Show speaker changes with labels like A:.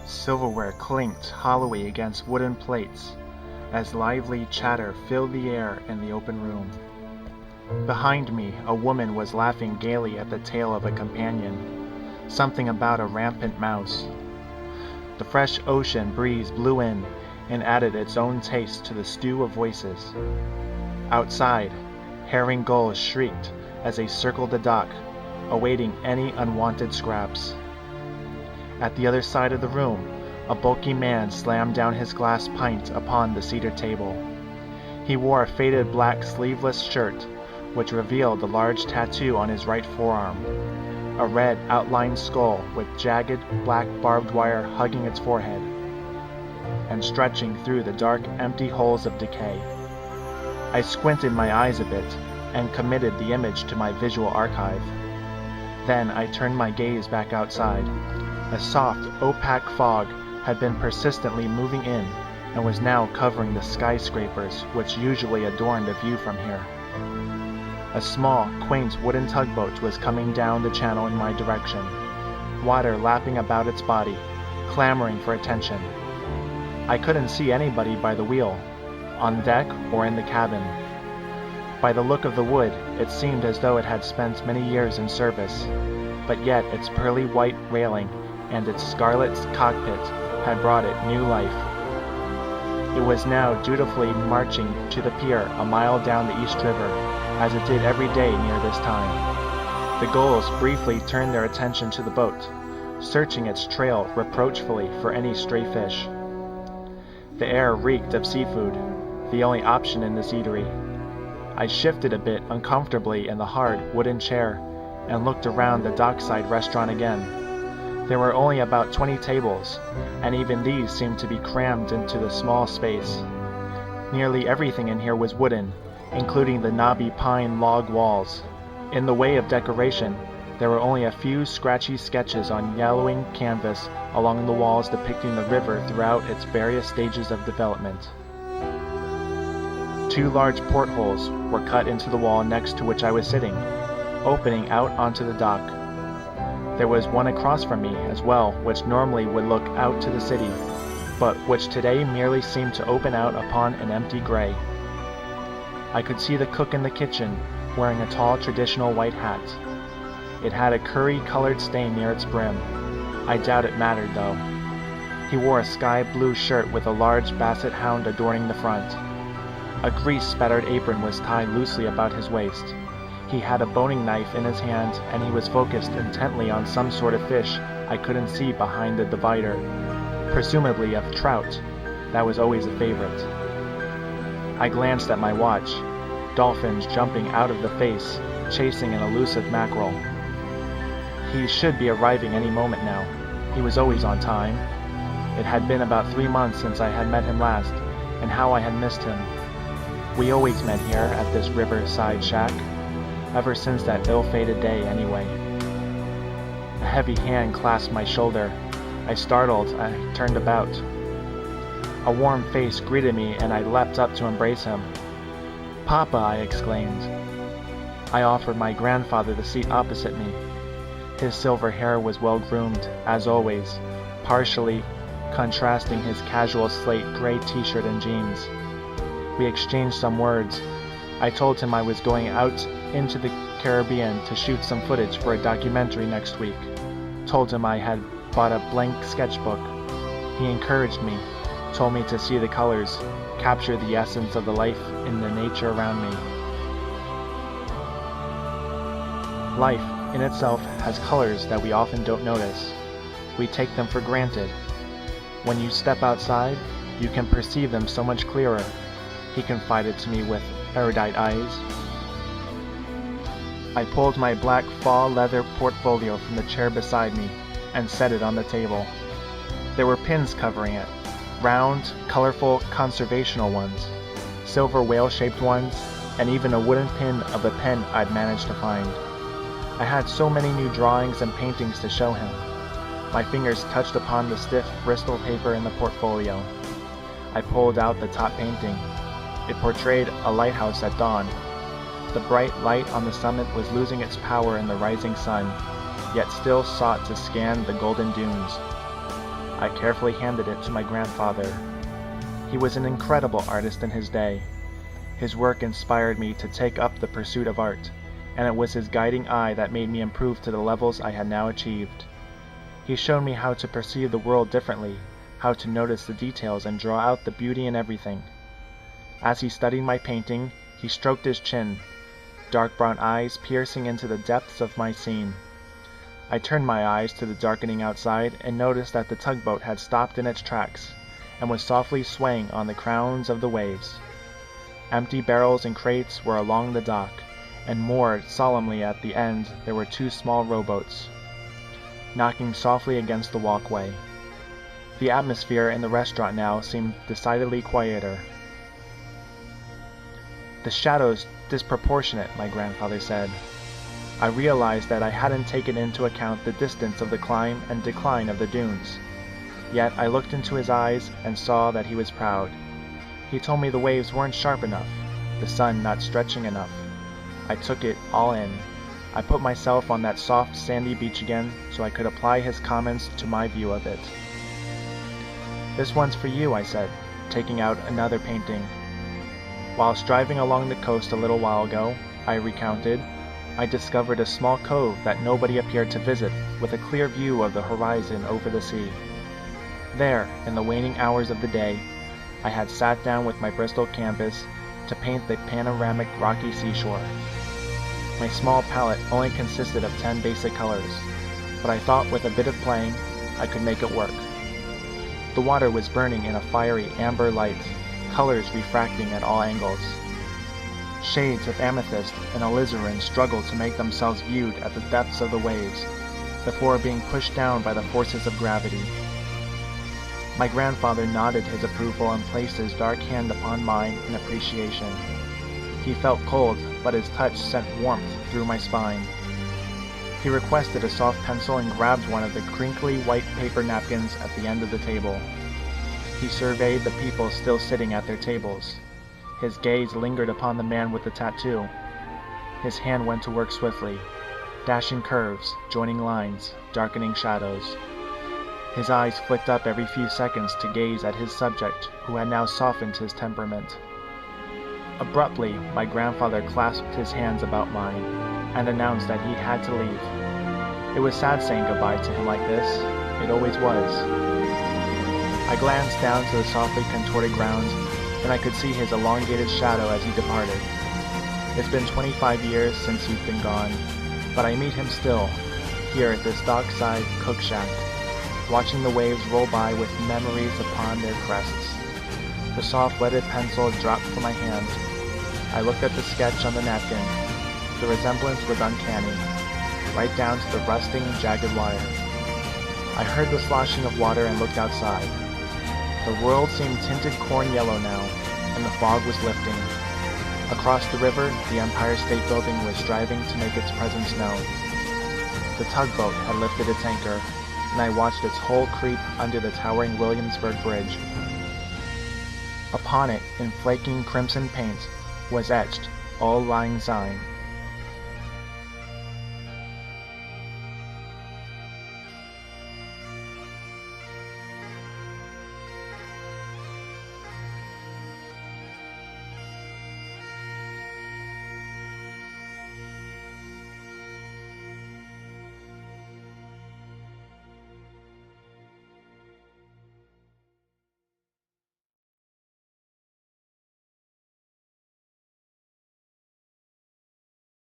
A: Silverware clinked hollowly against wooden plates as lively chatter filled the air in the open room. Behind me, a woman was laughing gaily at the tale of a companion, something about a rampant mouse. The fresh ocean breeze blew in and added its own taste to the stew of voices. Outside, herring gulls shrieked as they circled the dock, awaiting any unwanted scraps. At the other side of the room, a bulky man slammed down his glass pint upon the cedar table. He wore a faded black sleeveless shirt, which revealed the large tattoo on his right forearm, a red outlined skull with jagged black barbed wire hugging its forehead and stretching through the dark, empty holes of decay. I squinted my eyes a bit and committed the image to my visual archive. Then I turned my gaze back outside. A soft, opaque fog had been persistently moving in and was now covering the skyscrapers which usually adorned the view from here. A small, quaint wooden tugboat was coming down the channel in my direction, water lapping about its body, clamoring for attention. I couldn't see anybody by the wheel, on deck or in the cabin. By the look of the wood, it seemed as though it had spent many years in service, but yet its pearly white railing and its scarlet cockpit had brought it new life. It was now dutifully marching to the pier a mile down the East River, as it did every day near this time. The gulls briefly turned their attention to the boat, searching its trail reproachfully for any stray fish. The air reeked of seafood, the only option in this eatery. I shifted a bit uncomfortably in the hard wooden chair and looked around the dockside restaurant again. There were only about 20 tables, and even these seemed to be crammed into the small space. Nearly everything in here was wooden, including the knobby pine log walls. In the way of decoration, there were only a few scratchy sketches on yellowing canvas along the walls depicting the river throughout its various stages of development. 2 large portholes were cut into the wall next to which I was sitting, opening out onto the dock. There was one across from me as well, which normally would look out to the city, but which today merely seemed to open out upon an empty gray. I could see the cook in the kitchen, wearing a tall traditional white hat. It had a curry-colored stain near its brim. I doubt it mattered, though. He wore a sky-blue shirt with a large basset hound adorning the front. A grease-spattered apron was tied loosely about his waist. He had a boning knife in his hand, and he was focused intently on some sort of fish I couldn't see behind the divider, presumably of trout. That was always a favorite. I glanced at my watch. Dolphins jumping out of the face, chasing an elusive mackerel. He should be arriving any moment now. He was always on time. It had been about 3 months since I had met him last, and how I had missed him. We always met here at this riverside shack, ever since that ill-fated day anyway. A heavy hand clasped my shoulder. I startled. I turned about. A warm face greeted me, and I leapt up to embrace him. "Papa!" I exclaimed. I offered my grandfather the seat opposite me. His silver hair was well-groomed, as always, partially contrasting his casual slate gray t-shirt and jeans. We exchanged some words. I told him I was going out into the Caribbean to shoot some footage for a documentary next week. Told him I had bought a blank sketchbook. He encouraged me, told me to see the colors, capture the essence of the life in the nature around me. Life, in itself, has colors that we often don't notice. We take them for granted. When you step outside, you can perceive them so much clearer, he confided to me with erudite eyes. I pulled my black fall leather portfolio from the chair beside me and set it on the table. There were pins covering it, round, colorful, conservational ones, silver whale-shaped ones, and even a wooden pin of a pen I'd managed to find. I had so many new drawings and paintings to show him. My fingers touched upon the stiff Bristol paper in the portfolio. I pulled out the top painting. It portrayed a lighthouse at dawn. The bright light on the summit was losing its power in the rising sun, yet still sought to scan the golden dunes. I carefully handed it to my grandfather. He was an incredible artist in his day. His work inspired me to take up the pursuit of art, and it was his guiding eye that made me improve to the levels I had now achieved. He showed me how to perceive the world differently, how to notice the details and draw out the beauty in everything. As he studied my painting, he stroked his chin, dark brown eyes piercing into the depths of my scene. I turned my eyes to the darkening outside and noticed that the tugboat had stopped in its tracks and was softly swaying on the crowns of the waves. Empty barrels and crates were along the dock, and moored solemnly at the end there were 2 small rowboats, knocking softly against the walkway. The atmosphere in the restaurant now seemed decidedly quieter. "The shadow's disproportionate," my grandfather said. I realized that I hadn't taken into account the distance of the climb and decline of the dunes. Yet I looked into his eyes and saw that he was proud. He told me the waves weren't sharp enough, the sun not stretching enough. I took it all in. I put myself on that soft, sandy beach again so I could apply his comments to my view of it. "This one's for you," I said, taking out another painting. "Whilst driving along the coast a little while ago," I recounted, "I discovered a small cove that nobody appeared to visit, with a clear view of the horizon over the sea. There, in the waning hours of the day, I had sat down with my Bristol canvas to paint the panoramic rocky seashore. My small palette only consisted of 10 basic colors, but I thought with a bit of playing, I could make it work. The water was burning in a fiery amber light, colors refracting at all angles. Shades of amethyst and alizarin struggled to make themselves viewed at the depths of the waves, before being pushed down by the forces of gravity." My grandfather nodded his approval and placed his dark hand upon mine in appreciation. He felt cold, but his touch sent warmth through my spine. He requested a soft pencil and grabbed one of the crinkly white paper napkins at the end of the table. He surveyed the people still sitting at their tables. His gaze lingered upon the man with the tattoo. His hand went to work swiftly, dashing curves, joining lines, darkening shadows. His eyes flicked up every few seconds to gaze at his subject, who had now softened his temperament. Abruptly, my grandfather clasped his hands about mine, and announced that he had to leave. It was sad saying goodbye to him like this. It always was. I glanced down to the softly contorted ground, and I could see his elongated shadow as he departed. It's been 25 years since you've been gone, but I meet him still, here at this dockside cook shack, watching the waves roll by with memories upon their crests. The soft leaded pencil dropped from my hand. I looked at the sketch on the napkin. The resemblance was uncanny, right down to the rusting, jagged wire. I heard the sloshing of water and looked outside. The world seemed tinted corn yellow now, and the fog was lifting. Across the river, the Empire State Building was striving to make its presence known. The tugboat had lifted its anchor, and I watched its hull creep under the towering Williamsburg Bridge. Upon it, in flaking crimson paint, was etched Auld Lang Syne.